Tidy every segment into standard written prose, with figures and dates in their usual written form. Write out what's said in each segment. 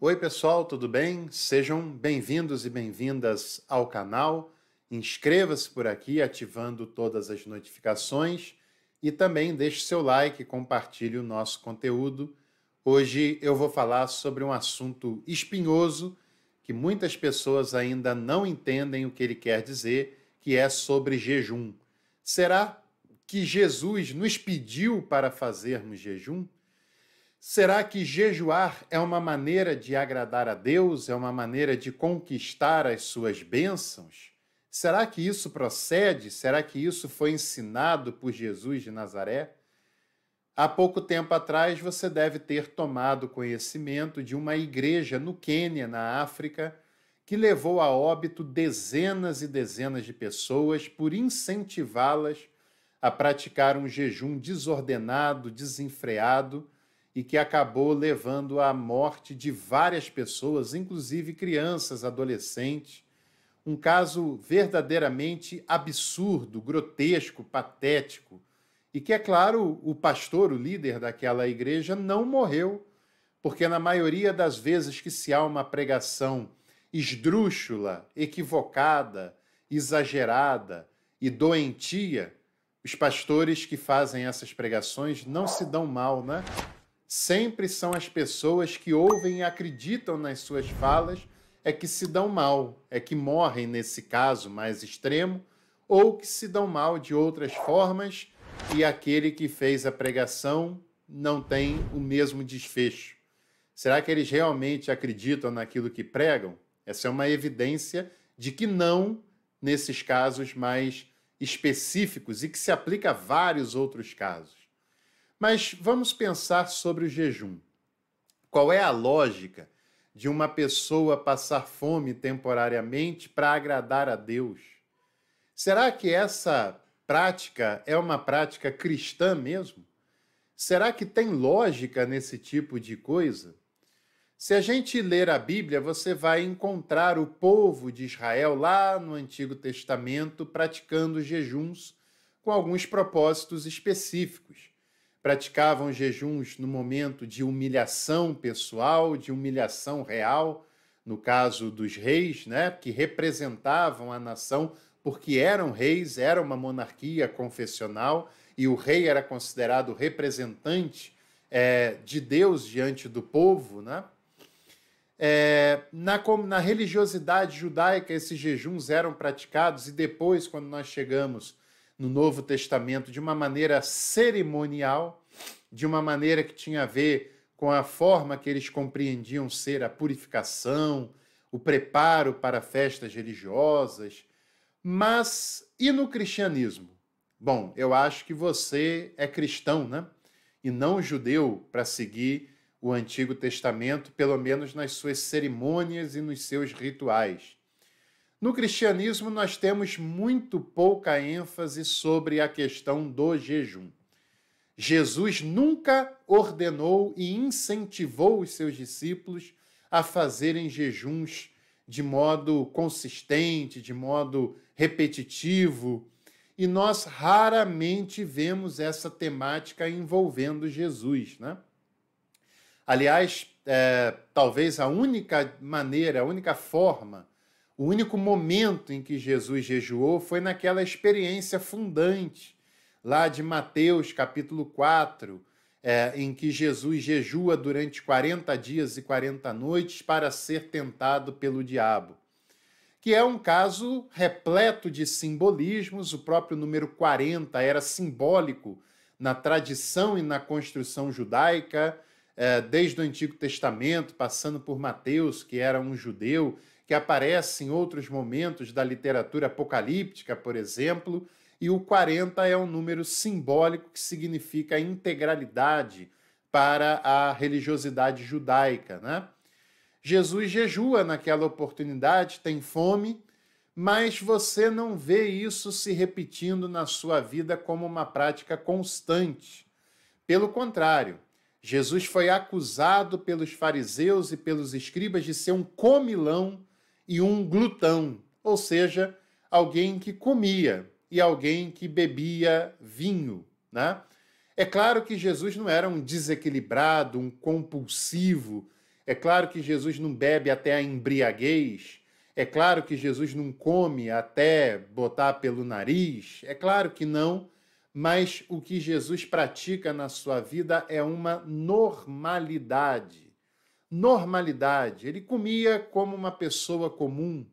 Oi, pessoal, tudo bem? Sejam bem-vindos e bem-vindas ao canal. Inscreva-se por aqui, ativando todas as notificações e também deixe seu like e compartilhe o nosso conteúdo. Hoje eu vou falar sobre um assunto espinhoso que muitas pessoas ainda não entendem o que ele quer dizer, que é sobre jejum. Será que Jesus nos pediu para fazermos jejum? Será que jejuar é uma maneira de agradar a Deus? É uma maneira de conquistar as suas bênçãos? Será que isso procede? Será que isso foi ensinado por Jesus de Nazaré? Há pouco tempo atrás, você deve ter tomado conhecimento de uma igreja no Quênia, na África, que levou a óbito dezenas e dezenas de pessoas por incentivá-las a praticar um jejum desordenado, desenfreado, e que acabou levando à morte de várias pessoas, inclusive crianças, adolescentes. Um caso verdadeiramente absurdo, grotesco, patético. E que, é claro, o pastor, o líder daquela igreja, não morreu, porque na maioria das vezes que se há uma pregação esdrúxula, equivocada, exagerada e doentia, os pastores que fazem essas pregações não se dão mal, né? Sempre são as pessoas que ouvem e acreditam nas suas falas é que se dão mal, é que morrem nesse caso mais extremo, ou que se dão mal de outras formas e aquele que fez a pregação não tem o mesmo desfecho. Será que eles realmente acreditam naquilo que pregam? Essa é uma evidência de que não nesses casos mais específicos e que se aplica a vários outros casos. Mas vamos pensar sobre o jejum. Qual é a lógica de uma pessoa passar fome temporariamente para agradar a Deus? Será que essa prática é uma prática cristã mesmo? Será que tem lógica nesse tipo de coisa? Se a gente ler a Bíblia, você vai encontrar o povo de Israel lá no Antigo Testamento praticando jejuns com alguns propósitos específicos. Praticavam jejuns no momento de humilhação pessoal, de humilhação real, no caso dos reis, né, que representavam a nação porque eram reis, era uma monarquia confessional e o rei era considerado representante de Deus diante do povo, né? Na religiosidade judaica, esses jejuns eram praticados e depois, quando nós chegamos no Novo Testamento, de uma maneira cerimonial, de uma maneira que tinha a ver com a forma que eles compreendiam ser a purificação, o preparo para festas religiosas. Mas e no cristianismo? Bom, eu acho que você é cristão, né? E não judeu para seguir o Antigo Testamento, pelo menos nas suas cerimônias e nos seus rituais. No cristianismo, nós temos muito pouca ênfase sobre a questão do jejum. Jesus nunca ordenou e incentivou os seus discípulos a fazerem jejuns de modo consistente, de modo repetitivo, e nós raramente vemos essa temática envolvendo Jesus, né? Aliás, talvez a única maneira, a única forma, o único momento em que Jesus jejuou foi naquela experiência fundante, lá de Mateus, capítulo 4, em que Jesus jejua durante 40 dias e 40 noites para ser tentado pelo diabo, que é um caso repleto de simbolismos. O próprio número 40 era simbólico na tradição e na construção judaica, desde o Antigo Testamento, passando por Mateus, que era um judeu, que aparece em outros momentos da literatura apocalíptica, por exemplo, e o 40 é um número simbólico que significa integralidade para a religiosidade judaica, né? Jesus jejua naquela oportunidade, tem fome, mas você não vê isso se repetindo na sua vida como uma prática constante. Pelo contrário, Jesus foi acusado pelos fariseus e pelos escribas de ser um comilão e um glutão, ou seja, alguém que comia e alguém que bebia vinho, né? É claro que Jesus não era um desequilibrado, um compulsivo, É claro que Jesus não bebe até a embriaguez. É claro que Jesus não come até botar pelo nariz. É claro que não. Mas o que Jesus pratica na sua vida é uma normalidade. Normalidade. Ele comia como uma pessoa comum.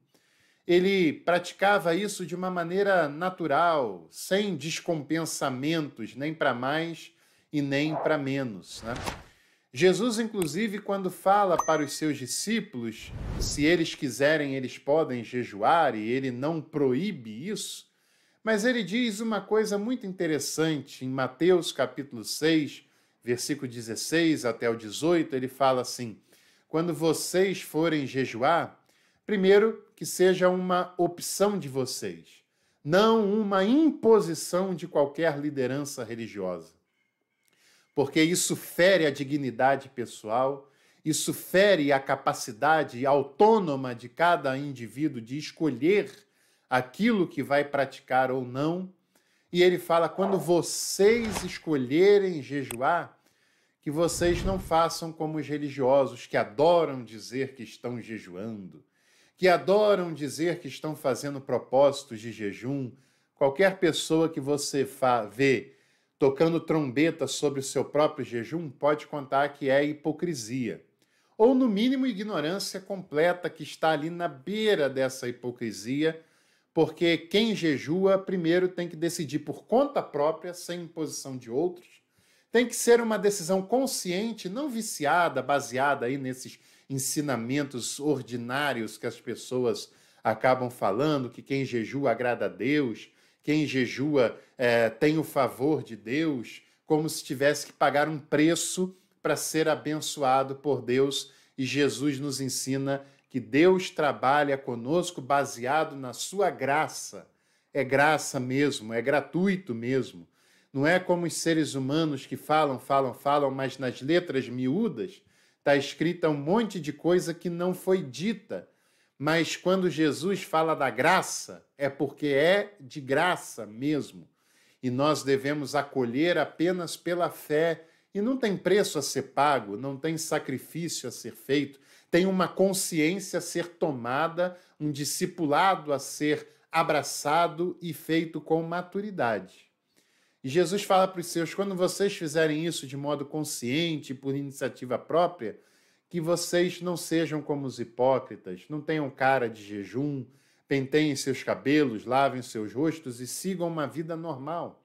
Ele praticava isso de uma maneira natural, sem descompensamentos, nem para mais e nem para menos, né? Jesus, inclusive, quando fala para os seus discípulos, se eles quiserem, eles podem jejuar, e ele não proíbe isso, mas ele diz uma coisa muito interessante em Mateus capítulo 6, versículo 16 até o 18, ele fala assim: quando vocês forem jejuar, primeiro que seja uma opção de vocês, não uma imposição de qualquer liderança religiosa, porque isso fere a dignidade pessoal, isso fere a capacidade autônoma de cada indivíduo de escolher aquilo que vai praticar ou não. E ele fala, quando vocês escolherem jejuar, que vocês não façam como os religiosos que adoram dizer que estão jejuando, que adoram dizer que estão fazendo propósitos de jejum. Qualquer pessoa que você vê tocando trombeta sobre o seu próprio jejum pode contar que é hipocrisia. Ou, no mínimo, ignorância completa, que está ali na beira dessa hipocrisia, porque quem jejua, primeiro, tem que decidir por conta própria, sem imposição de outros. Tem que ser uma decisão consciente, não viciada, baseada aí nesses ensinamentos ordinários que as pessoas acabam falando, que quem jejua agrada a Deus, quem jejua tem o favor de Deus, como se tivesse que pagar um preço para ser abençoado por Deus. E Jesus nos ensina que Deus trabalha conosco baseado na sua graça. É graça mesmo, é gratuito mesmo. Não é como os seres humanos que falam, mas nas letras miúdas está escrita um monte de coisa que não foi dita. Mas quando Jesus fala da graça, é porque é de graça mesmo. E nós devemos acolher apenas pela fé. E não tem preço a ser pago, não tem sacrifício a ser feito, tem uma consciência a ser tomada, um discipulado a ser abraçado e feito com maturidade. E Jesus fala para os seus, quando vocês fizerem isso de modo consciente, por iniciativa própria, que vocês não sejam como os hipócritas, não tenham cara de jejum, penteiem seus cabelos, lavem seus rostos e sigam uma vida normal.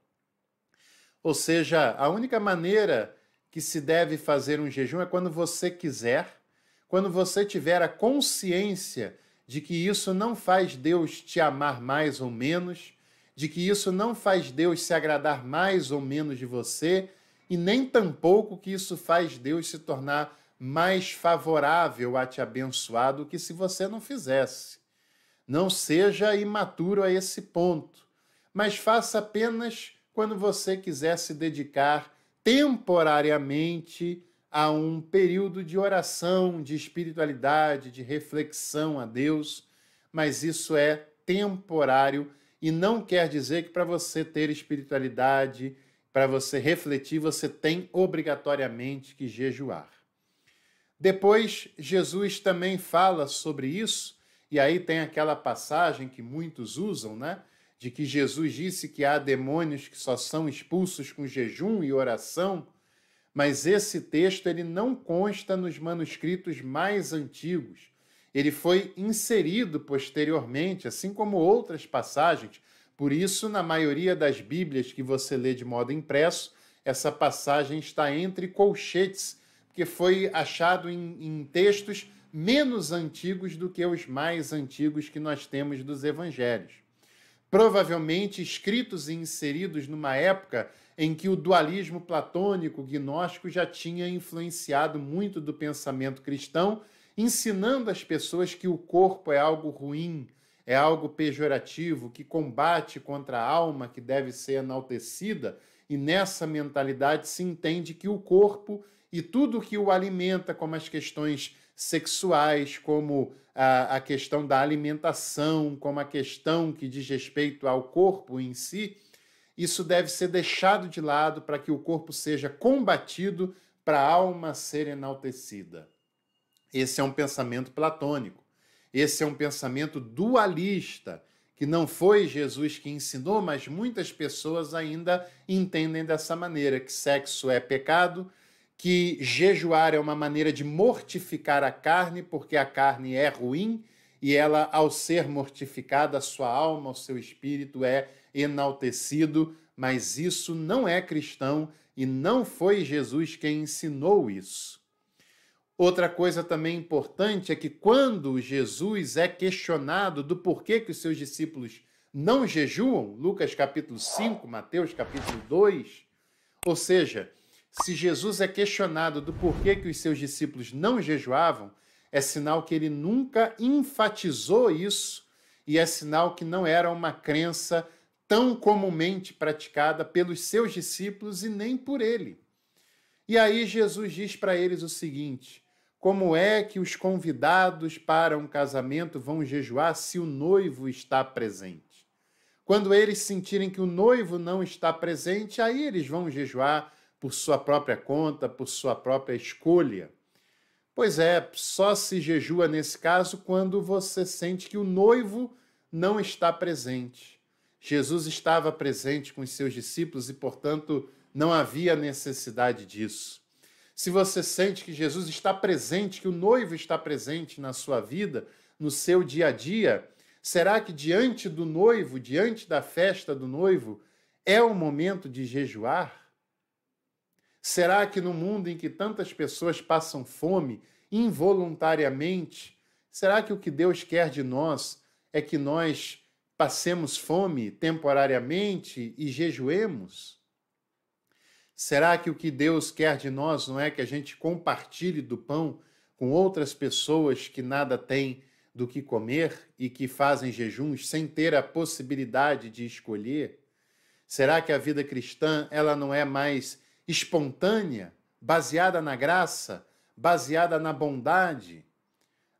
Ou seja, a única maneira que se deve fazer um jejum é quando você quiser, quando você tiver a consciência de que isso não faz Deus te amar mais ou menos, de que isso não faz Deus se agradar mais ou menos de você, e nem tampouco que isso faz Deus se tornar mais favorável a te abençoar do que se você não fizesse. Não seja imaturo a esse ponto, mas faça apenas quando você quiser se dedicar temporariamente a um período de oração, de espiritualidade, de reflexão a Deus, mas isso é temporário e não quer dizer que para você ter espiritualidade, para você refletir, você tem obrigatoriamente que jejuar. Depois, Jesus também fala sobre isso, e aí tem aquela passagem que muitos usam, né? De que Jesus disse que há demônios que só são expulsos com jejum e oração, mas esse texto ele não consta nos manuscritos mais antigos. Ele foi inserido posteriormente, assim como outras passagens. Por isso, na maioria das Bíblias que você lê de modo impresso, essa passagem está entre colchetes, porque foi achado em textos menos antigos do que os mais antigos que nós temos dos evangelhos. Provavelmente escritos e inseridos numa época em que o dualismo platônico gnóstico já tinha influenciado muito do pensamento cristão, ensinando às pessoas que o corpo é algo ruim, é algo pejorativo, que combate contra a alma, que deve ser enaltecida, e nessa mentalidade se entende que o corpo e tudo que o alimenta, como as questões sexuais, como a questão da alimentação, como a questão que diz respeito ao corpo em si, isso deve ser deixado de lado para que o corpo seja combatido, para a alma ser enaltecida. Esse é um pensamento platônico. Esse é um pensamento dualista, que não foi Jesus que ensinou, mas muitas pessoas ainda entendem dessa maneira, que sexo é pecado, que jejuar é uma maneira de mortificar a carne, porque a carne é ruim, e ela, ao ser mortificada, a sua alma, o seu espírito é enaltecido, mas isso não é cristão e não foi Jesus quem ensinou isso. Outra coisa também importante é que quando Jesus é questionado do porquê que os seus discípulos não jejuam, Lucas capítulo 5, Mateus capítulo 2, ou seja, se Jesus é questionado do porquê que os seus discípulos não jejuavam, é sinal que ele nunca enfatizou isso e é sinal que não era uma crença tão comumente praticada pelos seus discípulos e nem por ele. E aí Jesus diz para eles o seguinte: como é que os convidados para um casamento vão jejuar se o noivo está presente? Quando eles sentirem que o noivo não está presente, aí eles vão jejuar por sua própria conta, por sua própria escolha. Pois é, só se jejua nesse caso quando você sente que o noivo não está presente. Jesus estava presente com os seus discípulos e, portanto, não havia necessidade disso. Se você sente que Jesus está presente, que o noivo está presente na sua vida, no seu dia a dia, será que diante do noivo, diante da festa do noivo, é o momento de jejuar? Será que no mundo em que tantas pessoas passam fome involuntariamente, será que o que Deus quer de nós é que nós passemos fome temporariamente e jejuemos? Será que o que Deus quer de nós não é que a gente compartilhe do pão com outras pessoas que nada têm do que comer e que fazem jejuns sem ter a possibilidade de escolher? Será que a vida cristã ela não é mais espontânea, baseada na graça, baseada na bondade?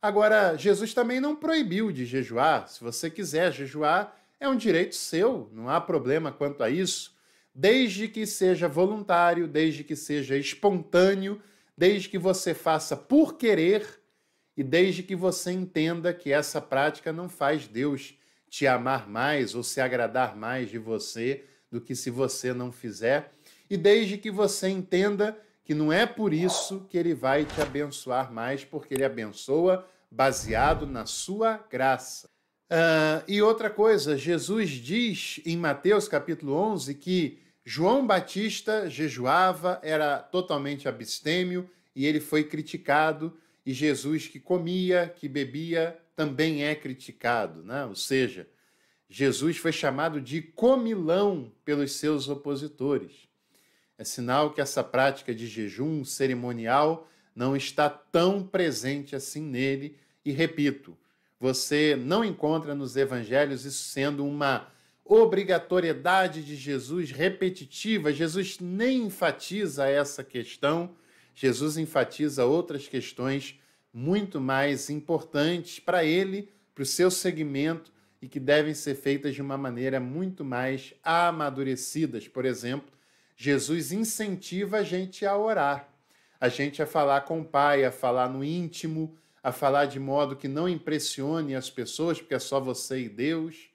Agora, Jesus também não proibiu de jejuar. Se você quiser jejuar, é um direito seu, não há problema quanto a isso, desde que seja voluntário, desde que seja espontâneo, desde que você faça por querer e desde que você entenda que essa prática não faz Deus te amar mais ou se agradar mais de você do que se você não fizer, e desde que você entenda que não é por isso que ele vai te abençoar mais, porque ele abençoa baseado na sua graça. E outra coisa, Jesus diz em Mateus capítulo 11 que João Batista jejuava, era totalmente abstêmio e ele foi criticado, e Jesus que comia, que bebia, também é criticado, né? Ou seja, Jesus foi chamado de comilão pelos seus opositores. É sinal que essa prática de jejum cerimonial não está tão presente assim nele. E repito, você não encontra nos evangelhos isso sendo uma obrigatoriedade de Jesus repetitiva. Jesus nem enfatiza essa questão. Jesus enfatiza outras questões muito mais importantes para ele, para o seu segmento, e que devem ser feitas de uma maneira muito mais amadurecidas. Por exemplo, Jesus incentiva a gente a orar, a gente a falar com o Pai, a falar no íntimo, a falar de modo que não impressione as pessoas, porque é só você e Deus.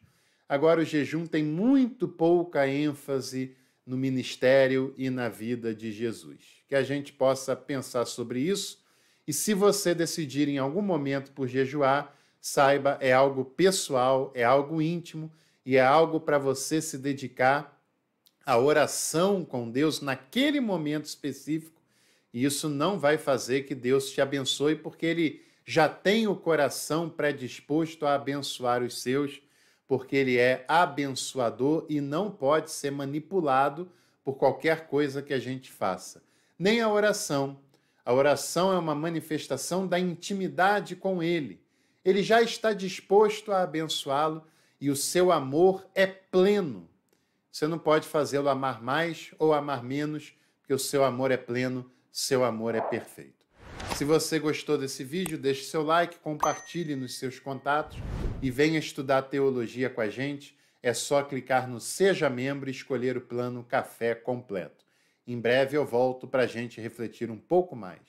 Agora, o jejum tem muito pouca ênfase no ministério e na vida de Jesus. Que a gente possa pensar sobre isso, e se você decidir em algum momento por jejuar, saiba, é algo pessoal, é algo íntimo, e é algo para você se dedicar à oração com Deus naquele momento específico, e isso não vai fazer que Deus te abençoe, porque ele já tem o coração predisposto a abençoar os seus, porque ele é abençoador e não pode ser manipulado por qualquer coisa que a gente faça. Nem a oração. A oração é uma manifestação da intimidade com ele. Ele já está disposto a abençoá-lo e o seu amor é pleno. Você não pode fazê-lo amar mais ou amar menos, porque o seu amor é pleno, seu amor é perfeito. Se você gostou desse vídeo, deixe seu like, compartilhe nos seus contatos e venha estudar teologia com a gente. É só clicar no Seja Membro e escolher o plano Café Completo. Em breve eu volto para a gente refletir um pouco mais.